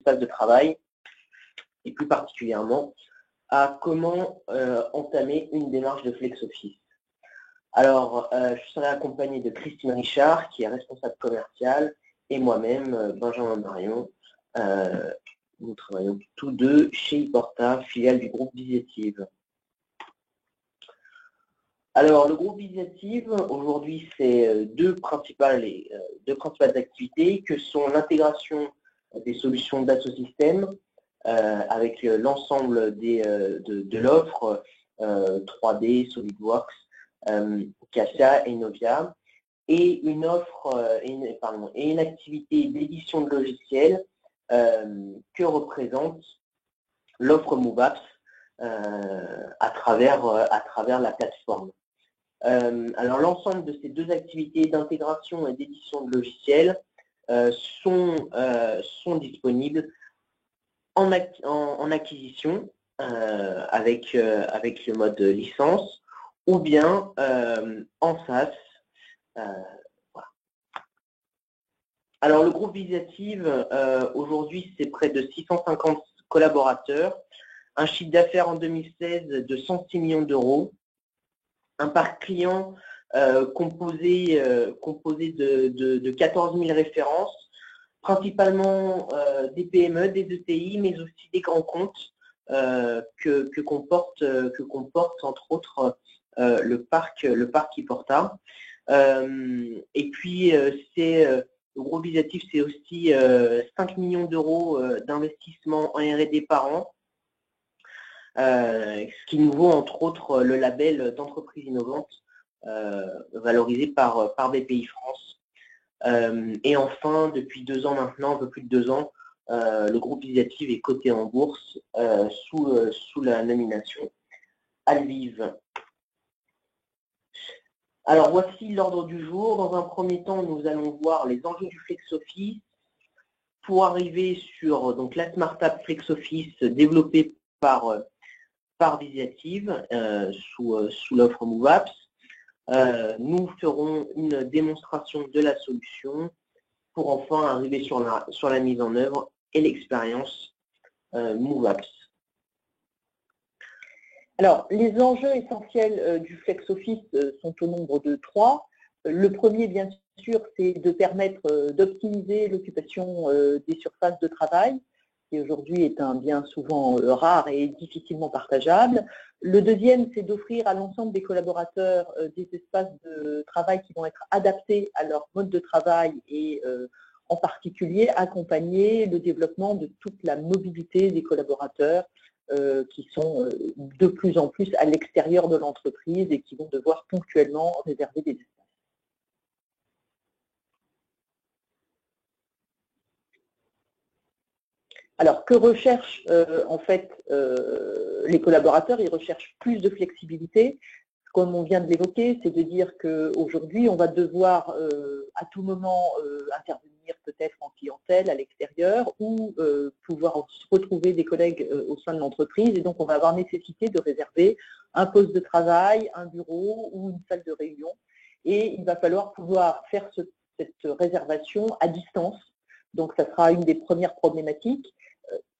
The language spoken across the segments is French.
espace de travail et plus particulièrement à comment entamer une démarche de FlexOffice. Alors, je serai accompagné de Christine Richard, qui est responsable commerciale, et moi-même, Benjamin Marion. Nous travaillons tous deux chez Iporta, filiale du groupe Visiative. Alors, le groupe Visiative, aujourd'hui, c'est deux principales activités que sont l'intégration des solutions d'Assosystème avec l'ensemble de l'offre 3D, SolidWorks, Cassia et Novia, et une offre et une activité d'édition de logiciels que représente l'offre MoveApps à travers la plateforme. Alors l'ensemble de ces deux activités d'intégration et d'édition de logiciels sont disponibles en acquisition avec le mode licence ou bien en SaaS. Voilà. Alors le groupe Visiative, aujourd'hui, c'est près de 650 collaborateurs, un chiffre d'affaires en 2016 de 106 millions d'euros, un parc client composé de 14 000 références, principalement des PME, des ETI, mais aussi des grands comptes que comporte entre autres le parc Iporta. Et puis le groupe Visiative, c'est aussi 5 millions d'euros d'investissement en R&D par an, ce qui nous vaut entre autres le label d'entreprise innovante valorisé par BPI France. Et enfin, depuis 2 ans maintenant, un peu plus de 2 ans, le groupe Visiative est coté en bourse sous la nomination Alvive. Alors voici l'ordre du jour. Dans un premier temps, nous allons voir les enjeux du FlexOffice pour arriver sur donc, la Smart App FlexOffice développée par Visiative sous l'offre MoveApps. Nous ferons une démonstration de la solution pour enfin arriver sur la mise en œuvre et l'expérience MoveApps. Alors, les enjeux essentiels du FlexOffice sont au nombre de 3. Le premier, bien sûr, c'est de permettre d'optimiser l'occupation des surfaces de travail, qui aujourd'hui est un bien souvent rare et difficilement partageable. Le deuxième, c'est d'offrir à l'ensemble des collaborateurs des espaces de travail qui vont être adaptés à leur mode de travail et en particulier accompagner le développement de toute la mobilité des collaborateurs qui sont de plus en plus à l'extérieur de l'entreprise et qui vont devoir ponctuellement réserver des espaces. Alors, que recherchent en fait les collaborateurs? Ils recherchent plus de flexibilité. Comme on vient de l'évoquer, c'est de dire qu'aujourd'hui, on va devoir à tout moment intervenir peut-être en clientèle à l'extérieur ou pouvoir retrouver des collègues au sein de l'entreprise. Et donc, on va avoir nécessité de réserver un poste de travail, un bureau ou une salle de réunion. Et il va falloir pouvoir faire cette réservation à distance. Donc, ça sera une des premières problématiques.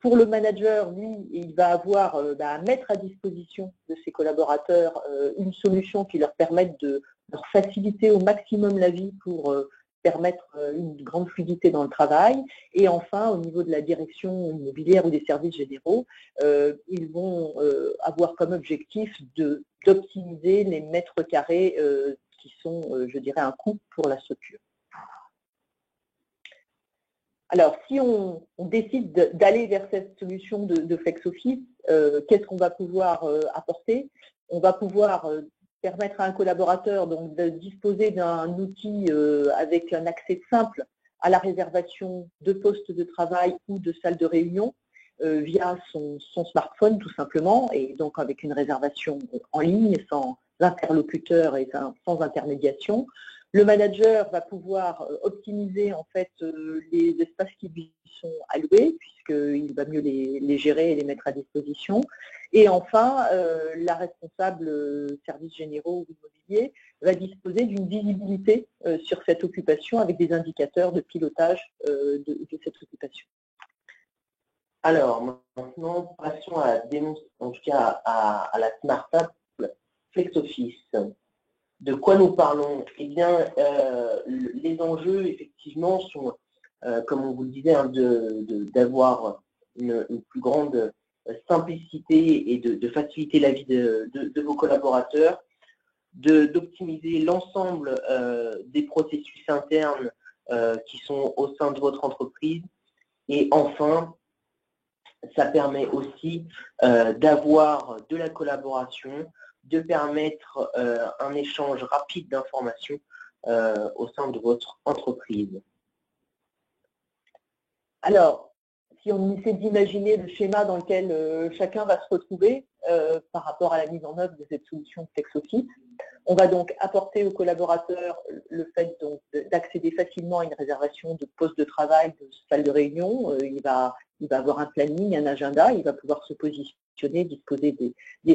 Pour le manager, lui, il va avoir à mettre à disposition de ses collaborateurs une solution qui leur permette de leur faciliter au maximum la vie pour permettre une grande fluidité dans le travail. Et enfin, au niveau de la direction immobilière ou des services généraux, ils vont avoir comme objectif d'optimiser les mètres carrés qui sont, je dirais, un coût pour la structure. Alors, si on décide d'aller vers cette solution de FlexOffice, qu'est-ce qu'on va pouvoir apporter? On va pouvoir permettre à un collaborateur donc, de disposer d'un outil avec un accès simple à la réservation de postes de travail ou de salles de réunion via son smartphone tout simplement, et donc avec une réservation en ligne, sans interlocuteur et sans intermédiation. Le manager va pouvoir optimiser en fait les espaces qui lui sont alloués, puisqu'il va mieux les gérer et les mettre à disposition. Et enfin, la responsable services généraux ou immobiliers va disposer d'une visibilité sur cette occupation avec des indicateurs de pilotage de cette occupation. Alors, maintenant, passons à la démonstration, en tout cas à la Smart App FlexOffice. De quoi nous parlons? Eh bien, les enjeux, effectivement, sont, comme on vous le disait, hein, d'avoir une plus grande simplicité et de faciliter la vie de vos collaborateurs, d'optimiser l'ensemble des processus internes qui sont au sein de votre entreprise. Et enfin, ça permet aussi d'avoir de la collaboration, de permettre un échange rapide d'informations au sein de votre entreprise. Alors, si on essaie d'imaginer le schéma dans lequel chacun va se retrouver par rapport à la mise en œuvre de cette solution FlexOffice, on va donc apporter aux collaborateurs le fait d'accéder facilement à une réservation de poste de travail, de salle de réunion. Il va avoir un planning, un agenda, il va pouvoir se positionner, disposer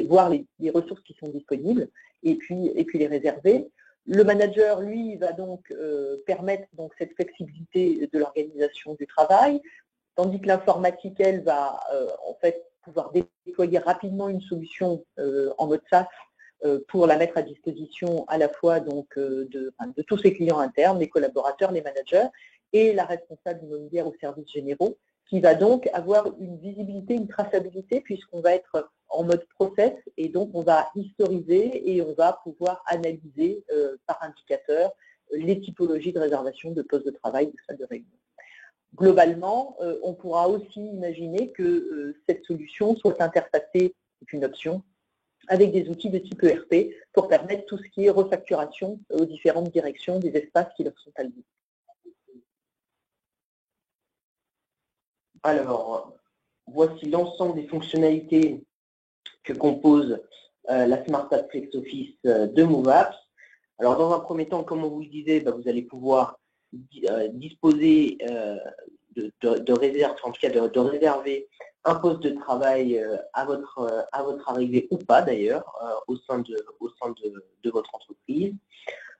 voir les ressources qui sont disponibles et puis les réserver. Le manager, lui, va donc permettre cette flexibilité de l'organisation du travail, tandis que l'informatique, elle, va en fait pouvoir déployer rapidement une solution en mode SaaS pour la mettre à disposition à la fois de tous ses clients internes, les collaborateurs, les managers, et la responsable immobilière aux services généraux, qui va donc avoir une visibilité, une traçabilité, puisqu'on va être en mode process, et donc on va historiser et on va pouvoir analyser par indicateur les typologies de réservation de postes de travail, de salles de réunion. Globalement, on pourra aussi imaginer que cette solution soit interfacée, c'est une option, avec des outils de type ERP pour permettre tout ce qui est refacturation aux différentes directions des espaces qui leur sont alloués. Alors, voici l'ensemble des fonctionnalités que compose la Smart App FlexOffice de MoveApps. Alors, dans un premier temps, comme on vous le disait, vous allez pouvoir disposer de réserve, en tout cas de réserver un poste de travail à votre arrivée ou pas d'ailleurs au sein de votre entreprise,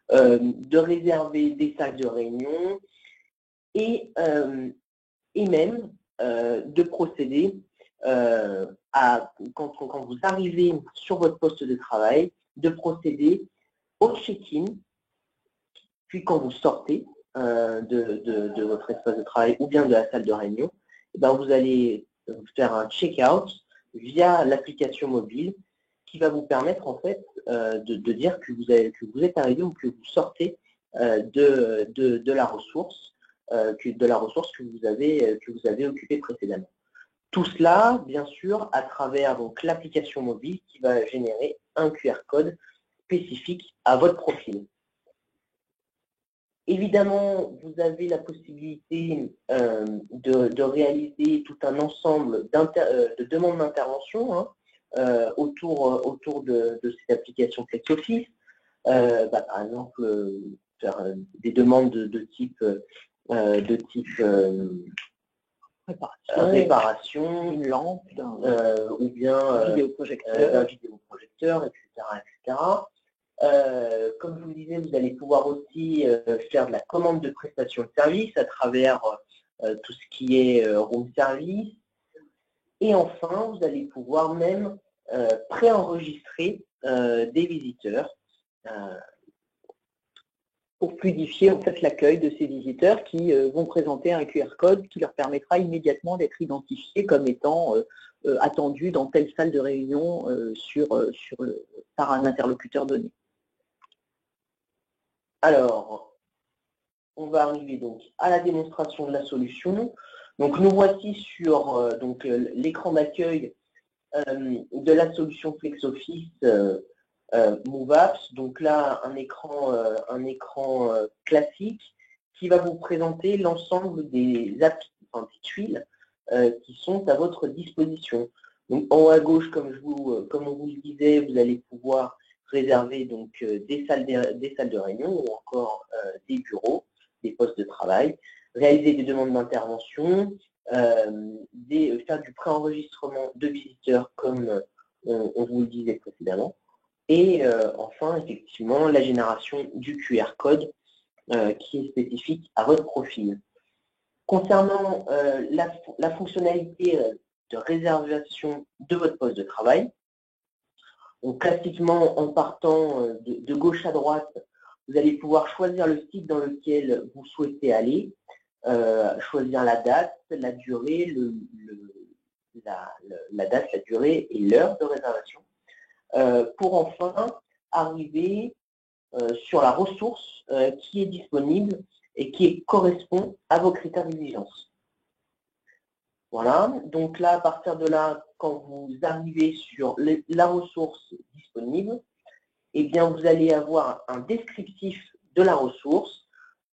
de réserver des salles de réunion et même de procéder quand vous arrivez sur votre poste de travail, de procéder au check-in, puis quand vous sortez de votre espace de travail ou bien de la salle de réunion, vous allez faire un check-out via l'application mobile qui va vous permettre en fait de dire que vous êtes arrivé ou que vous sortez de la ressource que vous avez occupée précédemment. Tout cela, bien sûr, à travers l'application mobile qui va générer un QR code spécifique à votre profil. Évidemment, vous avez la possibilité de réaliser tout un ensemble de demandes d'intervention autour de cette application FlexOffice. Par exemple, faire des demandes de type réparation, une lampe, ou bien un vidéoprojecteur, etc. Comme je vous le disais, vous allez pouvoir aussi faire de la commande de prestation de service à travers tout ce qui est room service. Et enfin, vous allez pouvoir même préenregistrer des visiteurs pour fluidifier en fait l'accueil de ces visiteurs qui vont présenter un QR code qui leur permettra immédiatement d'être identifiés comme étant attendus dans telle salle de réunion par un interlocuteur donné. Alors, on va arriver donc à la démonstration de la solution. Donc, nous voici sur l'écran d'accueil de la solution FlexOffice MoveApps. Donc là, un écran classique qui va vous présenter l'ensemble des tuiles qui sont à votre disposition. Donc, en haut à gauche, comme on vous le disait, vous allez pouvoir réserver des salles de réunion ou encore des bureaux, des postes de travail, réaliser des demandes d'intervention, faire du préenregistrement de visiteurs comme on vous le disait précédemment, et enfin, effectivement, la génération du QR code qui est spécifique à votre profil. Concernant la fonctionnalité de réservation de votre poste de travail, donc classiquement en partant de gauche à droite, vous allez pouvoir choisir le site dans lequel vous souhaitez aller, choisir la date, la durée, la date, la durée et l'heure de réservation, pour enfin arriver sur la ressource qui est disponible et qui correspond à vos critères d'exigence. Voilà, donc là, à partir de là, quand vous arrivez sur la ressource disponible, eh bien, vous allez avoir un descriptif de la ressource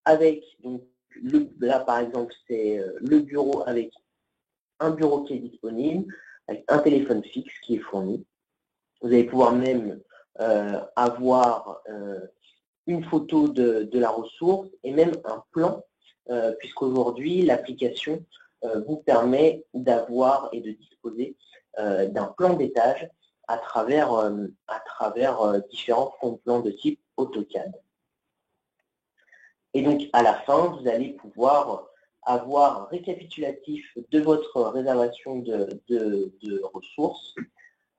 avec, donc, là par exemple, c'est le bureau avec un bureau qui est disponible, avec un téléphone fixe qui est fourni. Vous allez pouvoir même avoir une photo de la ressource et même un plan, puisqu'aujourd'hui, l'application vous permet d'avoir et de disposer d'un plan d'étage à travers différents fonds de plans de type AutoCAD. Et donc, à la fin, vous allez pouvoir avoir un récapitulatif de votre réservation de ressources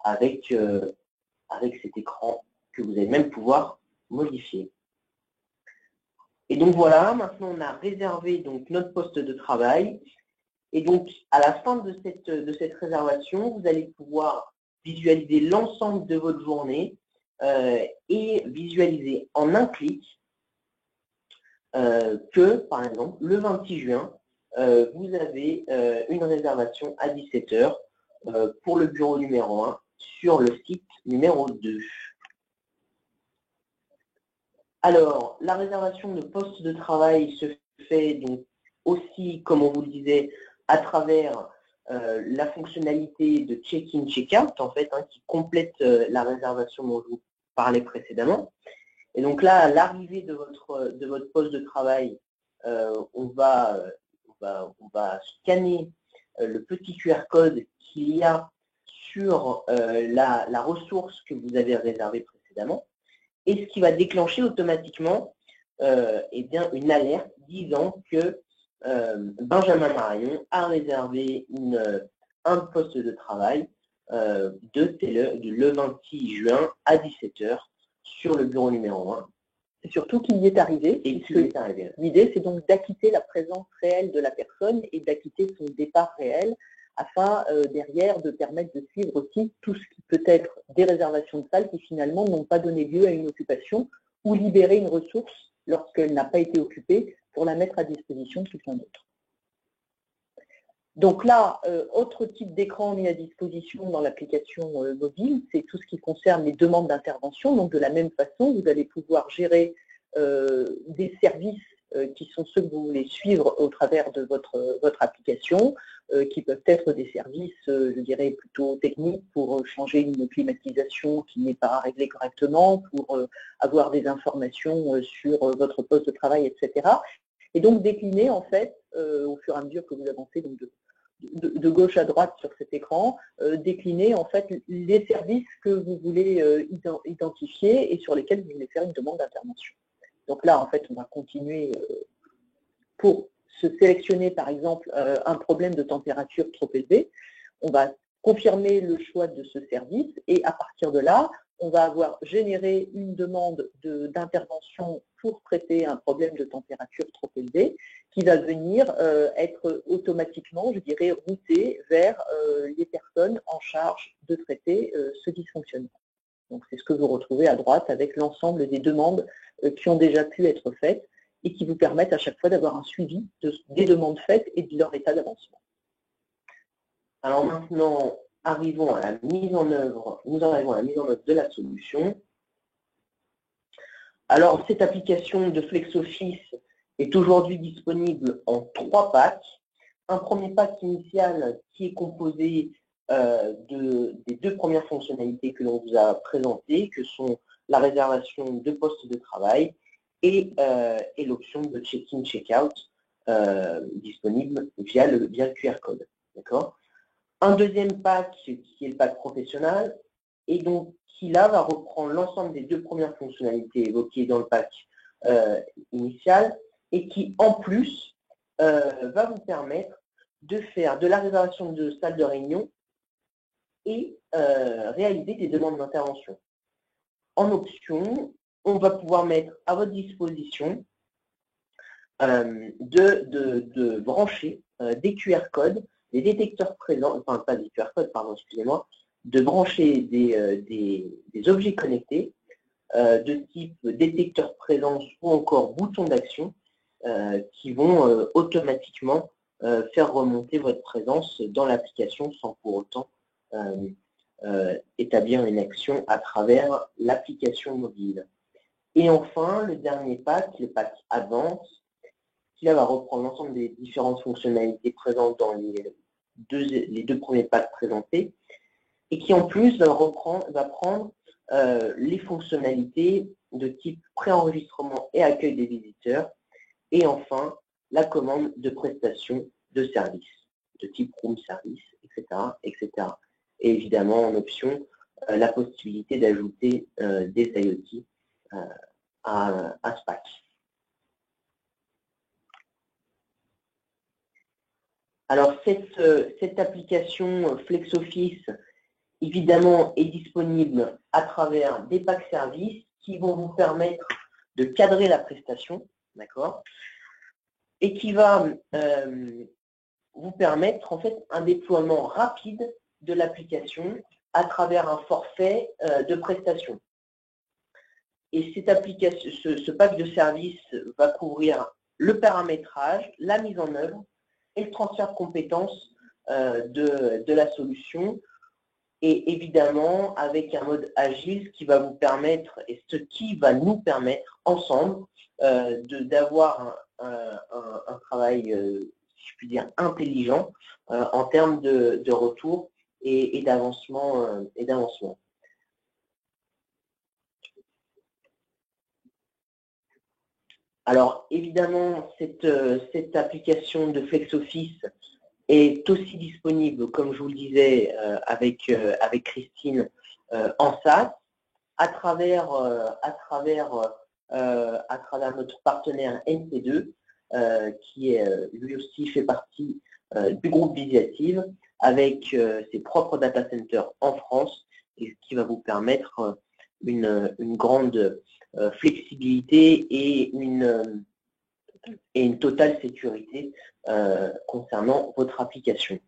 avec cet écran que vous allez même pouvoir modifier. Et donc voilà, maintenant on a réservé donc notre poste de travail. Et donc à la fin de cette réservation, vous allez pouvoir visualiser l'ensemble de votre journée et visualiser en un clic que, par exemple, le 26 juin, vous avez une réservation à 17 h pour le bureau numéro 1 sur le site numéro 2. Alors, la réservation de poste de travail se fait donc aussi, comme on vous le disait, à travers la fonctionnalité de check-in, check-out, en fait, qui complète la réservation dont je vous parlais précédemment. Et donc là, à l'arrivée de votre poste de travail, on va scanner le petit QR code qu'il y a sur la ressource que vous avez réservée précédemment, et ce qui va déclencher automatiquement une alerte disant que Benjamin Marion a réservé un poste de travail le 26 juin à 17 h sur le bureau numéro 1. Et surtout qu'il y est arrivé. L'idée, c'est donc d'acquitter la présence réelle de la personne et d'acquitter son départ réel afin derrière de permettre de suivre aussi tout ce qui peut être des réservations de salles qui finalement n'ont pas donné lieu à une occupation ou libérer une ressource lorsqu'elle n'a pas été occupée pour la mettre à disposition de quelqu'un d'autre. Donc là, autre type d'écran mis à disposition dans l'application mobile, c'est tout ce qui concerne les demandes d'intervention. Donc de la même façon, vous allez pouvoir gérer des services qui sont ceux que vous voulez suivre au travers de votre application, qui peuvent être des services, je dirais, plutôt techniques pour changer une climatisation qui n'est pas réglée correctement, pour avoir des informations sur votre poste de travail, etc. Et donc décliner, en fait, au fur et à mesure que vous avancez donc de gauche à droite sur cet écran, décliner en fait les services que vous voulez identifier et sur lesquels vous voulez faire une demande d'intervention. Donc là, en fait, on va continuer pour se sélectionner, par exemple, un problème de température trop élevé. On va confirmer le choix de ce service et à partir de là, on va avoir généré une demande d'intervention pour traiter un problème de température trop élevé qui va venir être automatiquement, je dirais, routé vers les personnes en charge de traiter ce dysfonctionnement. Donc c'est ce que vous retrouvez à droite avec l'ensemble des demandes qui ont déjà pu être faites et qui vous permettent à chaque fois d'avoir un suivi des demandes faites et de leur état d'avancement. Alors maintenant, arrivons à la mise en œuvre, de la solution. Alors, cette application de FlexOffice est aujourd'hui disponible en 3 packs. Un premier pack initial qui est composé des 2 premières fonctionnalités que l'on vous a présentées, que sont la réservation de postes de travail et l'option de check-in, check-out disponible via le QR code. D'accord ? Un deuxième pack qui est le pack professionnel et donc qui là va reprendre l'ensemble des 2 premières fonctionnalités évoquées dans le pack initial et qui en plus va vous permettre de faire de la réservation de salles de réunion et réaliser des demandes d'intervention. En option, on va pouvoir mettre à votre disposition de brancher des QR codes, des détecteurs présents, enfin pas des QR codes, pardon, excusez-moi, de brancher des objets connectés de type détecteur présence ou encore bouton d'action qui vont automatiquement faire remonter votre présence dans l'application sans pour autant établir une action à travers l'application mobile. Et enfin, le dernier pack, le pack Advance, qui là va reprendre l'ensemble des différentes fonctionnalités présentes dans les deux premiers packs présentés, et qui en plus va prendre les fonctionnalités de type préenregistrement et accueil des visiteurs, et enfin la commande de prestations de services, de type room service, etc., etc. Et évidemment en option, la possibilité d'ajouter des IoT à ce pack. Alors cette application FlexOffice, évidemment, est disponible à travers des packs services qui vont vous permettre de cadrer la prestation, d'accord, et qui va vous permettre en fait un déploiement rapide de l'application à travers un forfait de prestation. Et cette application, ce pack de services va couvrir le paramétrage, la mise en œuvre et le transfert de compétences de la solution, et évidemment avec un mode agile qui va vous permettre, et ce qui va nous permettre ensemble d'avoir un travail, si je puis dire, intelligent en termes de retour et d'avancement. Alors évidemment, cette application de FlexOffice est aussi disponible, comme je vous le disais, avec Christine, en SaaS, à travers notre partenaire NC2, qui lui aussi fait partie du groupe Visiative, avec ses propres data centers en France, et ce qui va vous permettre une grande flexibilité et une totale sécurité concernant votre application.